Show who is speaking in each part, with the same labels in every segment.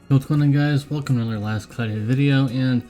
Speaker 1: What's going on, guys? Welcome to another Last Cloudia video, and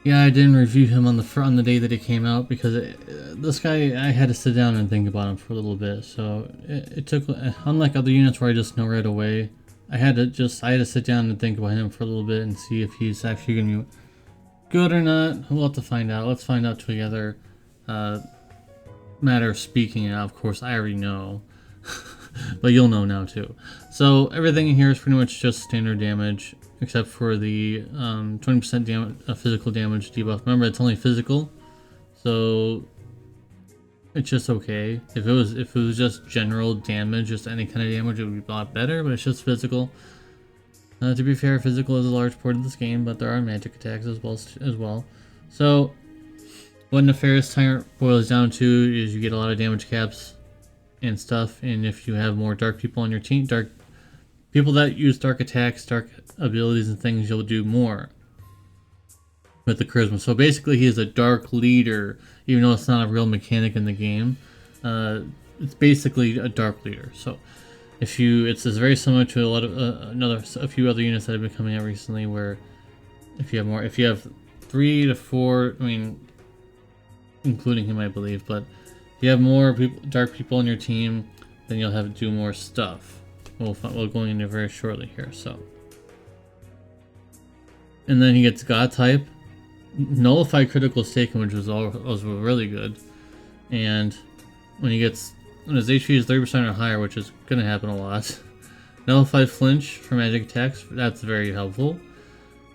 Speaker 1: yeah, I didn't review him on the day that he came out because this guy, I had to sit down and think about him for a little bit. So it took, unlike other units where I just know right away, I had to sit down and think about him for a little bit and see if he's actually going to be good or not. We'll have to find out. Let's find out together. Matter of speaking, and of course I already know. But you'll know now too. So everything in here is pretty much just standard damage, except for the 20% damage, physical damage debuff. Remember, it's only physical, so it's just okay. If it was just general damage, just any kind of damage, it would be a lot better. But it's just physical. To be fair, physical is a large part of this game, but there are magic attacks as well. So what Nefarious Tyrant boils down to is you get a lot of damage caps and stuff, and if you have more dark people on your team, dark people that use dark attacks, dark abilities and things, you'll do more with the charisma. So basically he is a dark leader, even though it's not a real mechanic in the game. It's basically a dark leader. So it's very similar to a lot of a few other units that have been coming out recently, where if you have 3 to 4, I mean, including him, I believe, but if you have more dark people on your team, then you'll have to do more stuff. We'll go into very shortly here. So, and then he gets God type, nullify critical staking, which was really good. And when his HP is 30% or higher, which is gonna happen a lot, nullify flinch for magic attacks. That's very helpful.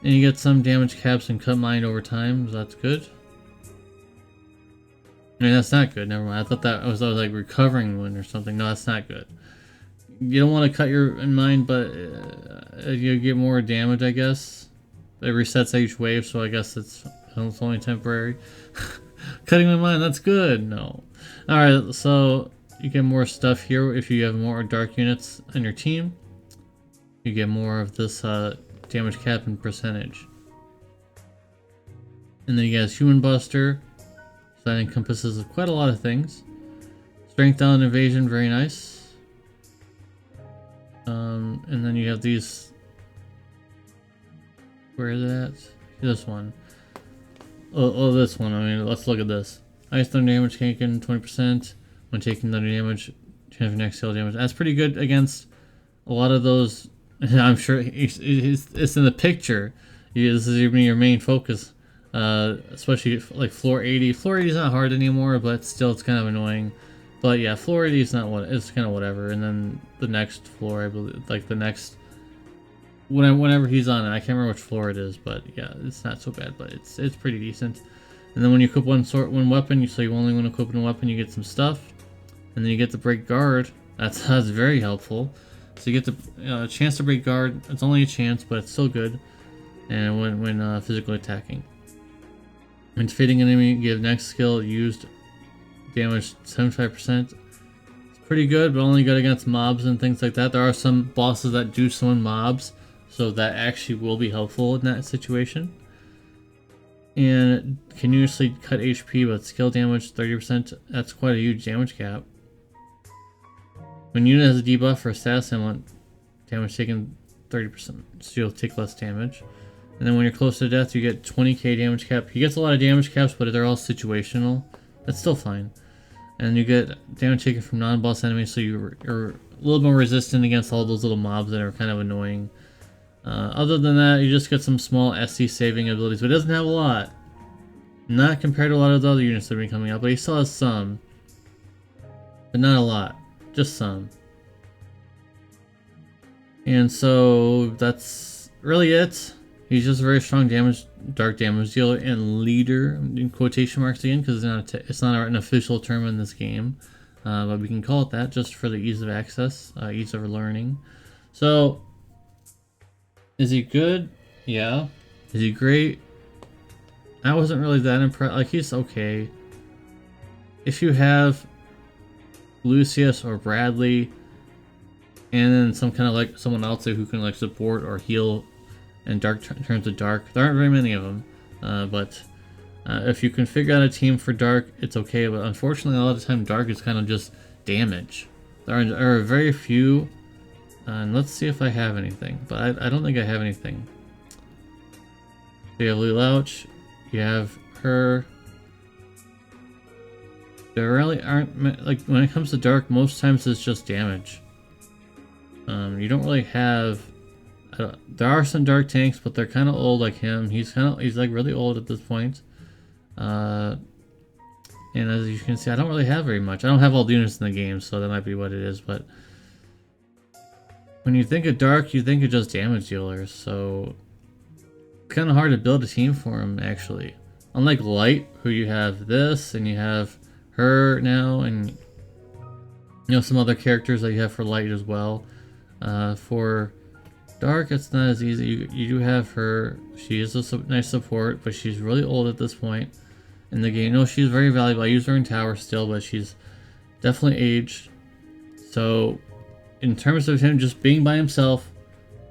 Speaker 1: And you get some damage caps and cut mind over time. So that's good. I mean, that's not good. Never mind. I thought that was like recovering one or something. No, that's not good. You don't want to cut your mind, but you get more damage, I guess. It resets each wave, so I guess it's only temporary. Cutting my mind, that's good. No. Alright, so you get more stuff here if you have more dark units on your team. You get more of this damage cap and percentage. And then you guys Human Buster. So that encompasses quite a lot of things. Strength down evasion, very nice. And then you have these. Where is it at? This one. Oh, this one. I mean, let's look at this. Ice thunder damage taken 20% when taking thunder damage. Chance for next skill damage. That's pretty good against a lot of those. I'm sure it's in the picture. This is even your main focus. Especially like floor 80. Floor 80 is not hard anymore, but still it's kind of annoying. But yeah, floor 80 is not it's kind of whatever. And then the next floor, I believe, like the next whenever he's on it, I can't remember which floor it is, but yeah, it's not so bad, but it's pretty decent. And then when you equip one weapon, so you only want to equip one weapon, you get some stuff, and then you get to break guard. That's very helpful. So you get a chance to break guard. It's only a chance, but it's still good. And when physically attacking. When defeating an enemy, give next skill used damage 75%. It's pretty good, but only good against mobs and things like that. There are some bosses that do summon mobs, so that actually will be helpful in that situation. And continuously cut HP, but skill damage 30%. That's quite a huge damage cap. When unit has a debuff for a status ailment, damage taken 30%, so you'll take less damage. And then when you're close to death, you get 20k damage cap. He gets a lot of damage caps, but they're all situational. That's still fine. And you get damage taken from non-boss enemies, so you're a little more resistant against all those little mobs that are kind of annoying. Other than that, you just get some small SC saving abilities, but it doesn't have a lot. Not compared to a lot of the other units that have been coming out, but he still has some. But not a lot. Just some. And so that's really it. He's just a very strong dark damage dealer and leader, in quotation marks again, because it's not an official term in this game, but we can call it that just for the ease of access, ease of learning. So, is he good? Yeah. Is he great? I wasn't really that impressed. Like, he's okay. If you have Lucius or Bradley, and then some kind of like someone else there who can like support or heal. And dark turns to dark. There aren't very many of them, but if you can figure out a team for dark, it's okay. But unfortunately, a lot of the time, dark is kind of just damage. There are very few And let's see if I have anything. But I don't think I have anything. You have Lelouch. You have her. There really aren't, like, when it comes to dark, most times it's just damage. You don't really have, there are some dark tanks, but they're kind of old like him. He's like really old at this point. And as you can see, I don't really have very much. I don't have all the units in the game, so that might be what it is, but when you think of dark, you think of just damage dealers, so it's kind of hard to build a team for him, actually. Unlike light, who you have this, and you have her now, and you know, some other characters that you have for light as well. For dark, it's not as easy. You do have her. She is a nice support, but she's really old at this point in the game. No, she's very valuable. I use her in tower still, but she's definitely aged. So in terms of him just being by himself,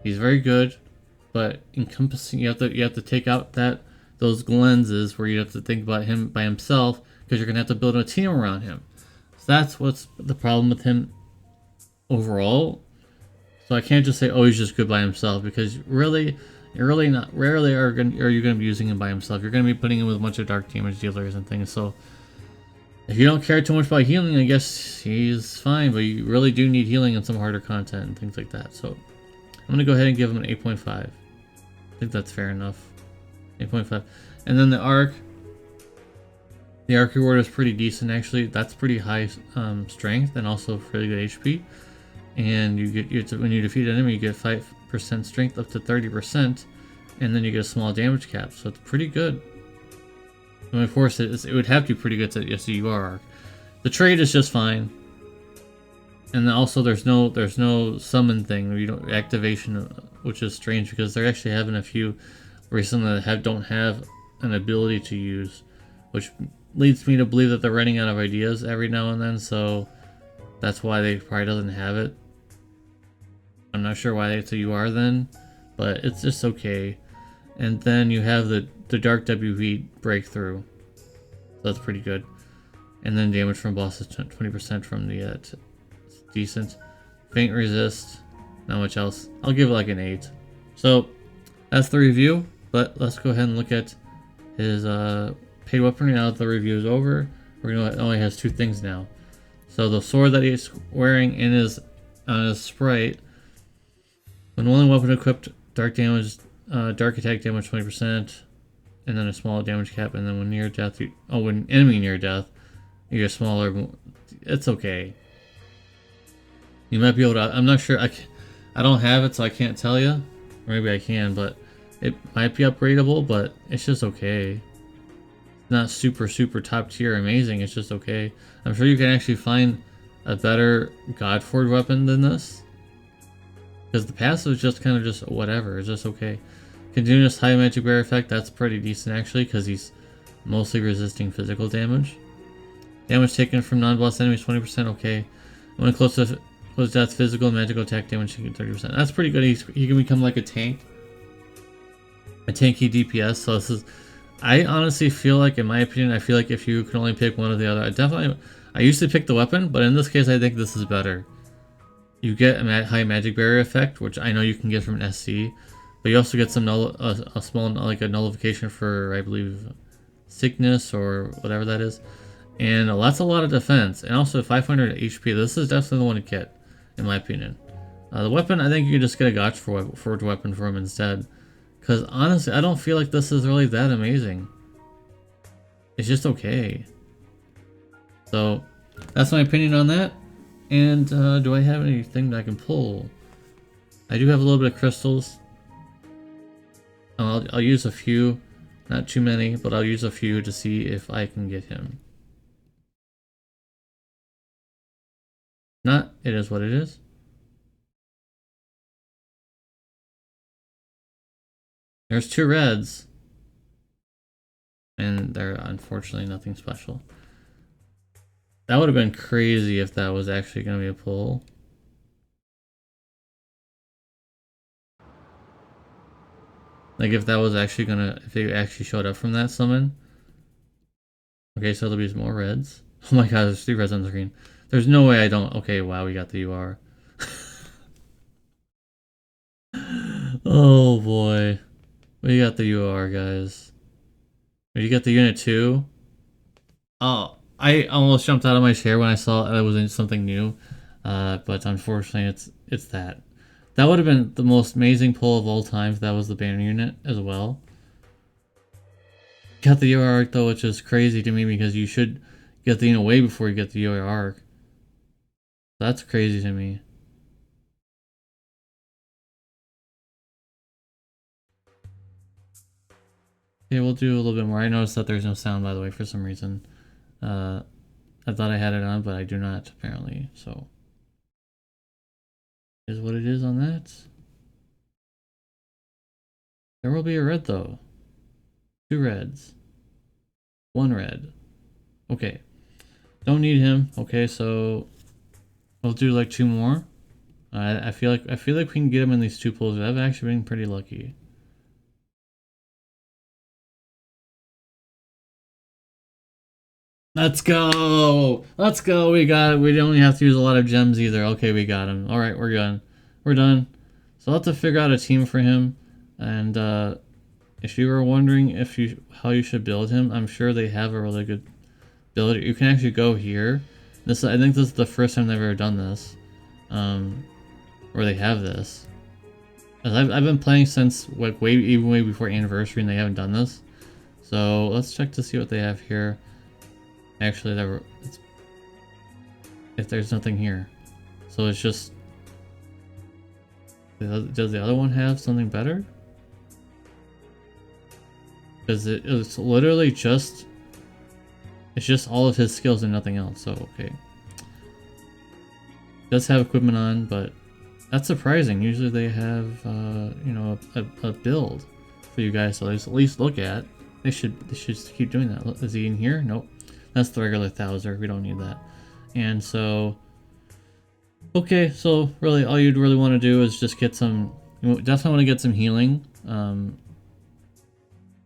Speaker 1: he's very good, but encompassing, you have to take out those lenses where you have to think about him by himself, because you're gonna have to build a team around him. So that's what's the problem with him overall. So I can't just say, oh, he's just good by himself, because really, you're really not. Rarely are you gonna be using him by himself. You're gonna be putting him with a bunch of dark damage dealers and things. So if you don't care too much about healing, I guess he's fine. But you really do need healing in some harder content and things like that. So I'm gonna go ahead and give him an 8.5. I think that's fair enough. 8.5, and then the arc. The arc reward is pretty decent, actually. That's pretty high strength and also really good HP. And when you defeat an enemy, you get 5% strength up to 30%, and then you get a small damage cap. So it's pretty good. I mean, of course, it would have to be pretty good to SUR arc. The trade is just fine. And then also there's no summon thing. You don't activation, which is strange because they're actually having a few recently that don't have an ability to use, which leads me to believe that they're running out of ideas every now and then, so that's why they probably doesn't have it. I'm not sure why it's a UR then, but it's just okay. And then you have the Dark WV breakthrough, so that's pretty good. And then damage from bosses 20% from the decent. Faint resist, not much else. I'll give it like an 8. So that's the review, but let's go ahead and look at his paid weaponry. Now that the review is over, we're gonna only has 2 things now. So the sword that he's wearing on his sprite, when only weapon equipped, dark damage, dark attack damage 20%, and then a small damage cap. And then when near death, when enemy near death, you get smaller. It's okay. You might be able to. I'm not sure. I don't have it, so I can't tell you. Or maybe I can, but it might be upgradable. But it's just okay. Not super top tier amazing. It's just okay. I'm sure you can actually find a better Godford weapon than this, because the passive is just kind of just whatever. It's just okay. Continuous high magic barrier effect. That's pretty decent actually, because he's mostly resisting physical damage. Damage taken from non-boss enemies 20%. Okay. When close to death, physical and magical attack damage taken 30%. That's pretty good. He can become like a tank, a tanky DPS. So this is. I honestly feel like, in my opinion, I feel like if you can only pick one or the other, I used to pick the weapon, but in this case, I think this is better. You get a high magic barrier effect, which I know you can get from an SC, but you also get some a small, like a nullification for, I believe, sickness or whatever that is, and that's a lot of defense, and also 500 HP. This is definitely the one to get, in my opinion. The weapon, I think you can just get a gotcha for weapon for him instead. Because honestly, I don't feel like this is really that amazing. It's just okay. So, that's my opinion on that. And do I have anything that I can pull? I do have a little bit of crystals. I'll use a few. Not too many, but I'll use a few to see if I can get him. Not, it is what it is. There's 2 reds, and they're unfortunately nothing special. That would have been crazy if that was actually going to be a pull. Like if that was actually if they actually showed up from that summon. Okay, so there'll be some more reds. Oh my god, there's 3 reds on the screen. There's no way I don't. Okay, wow, we got the UR. Oh boy. We got the UR, guys. You got the unit too? Oh, I almost jumped out of my chair when I saw it was something new. But unfortunately it's that. That would have been the most amazing pull of all time if that was the banner unit as well. Got the UR arc though, which is crazy to me because you should get the unit way before you get the UR arc. That's crazy to me. Okay, we'll do a little bit more. I noticed that there's no sound, by the way, for some reason. I thought I had it on, but I do not, apparently. So, is what it is on that. There will be a red, though. 2 reds. 1 red. Okay. Don't need him. Okay, so we'll do like 2 more. I feel like we can get him in these 2 pulls. I've actually been pretty lucky. Let's go! Let's go! We got it. We don't have to use a lot of gems either. Okay, we got him. Alright, we're done. We're done. So I'll have to figure out a team for him. And if you were wondering how you should build him, I'm sure they have a really good build. You can actually go here. I think this is the first time they've ever done this. Where they have this. I've been playing since like even way before Anniversary and they haven't done this. So let's check to see what they have here. Actually, if there's nothing here. So it's just... Does the other one have something better? Because it's literally just... It's just all of his skills and nothing else, so okay. Does have equipment on, but that's surprising. Usually they have, you know, a build for you guys to at least look at. They should keep doing that. Is he in here? Nope. That's the regular Thouzer. We don't need that. And so, okay, so really all you'd really want to do is just get some, you definitely want to get some healing.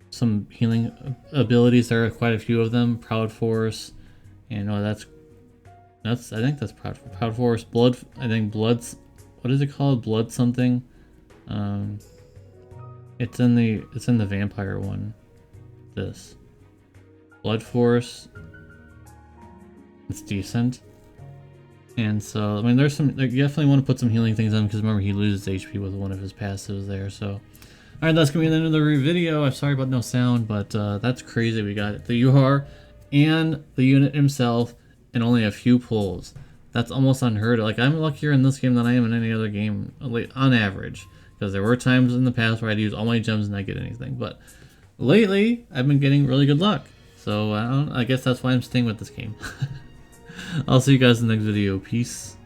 Speaker 1: Some healing abilities. There are quite a few of them. Proud Force, and I think that's Proud Force. Blood, I think Blood's, what is it called? Blood something. It's in the vampire one. This Blood Force. It's decent. And so, I mean, there's some, you definitely want to put some healing things on because remember he loses HP with one of his passives there. So, alright, that's going to be the end of the video. I'm sorry about no sound, but that's crazy. We got the UR and the unit himself and only a few pulls. That's almost unheard of. Like, I'm luckier in this game than I am in any other game, on average. Because there were times in the past where I'd use all my gems and not get anything. But lately, I've been getting really good luck. So, I guess that's why I'm staying with this game. I'll see you guys in the next video. Peace.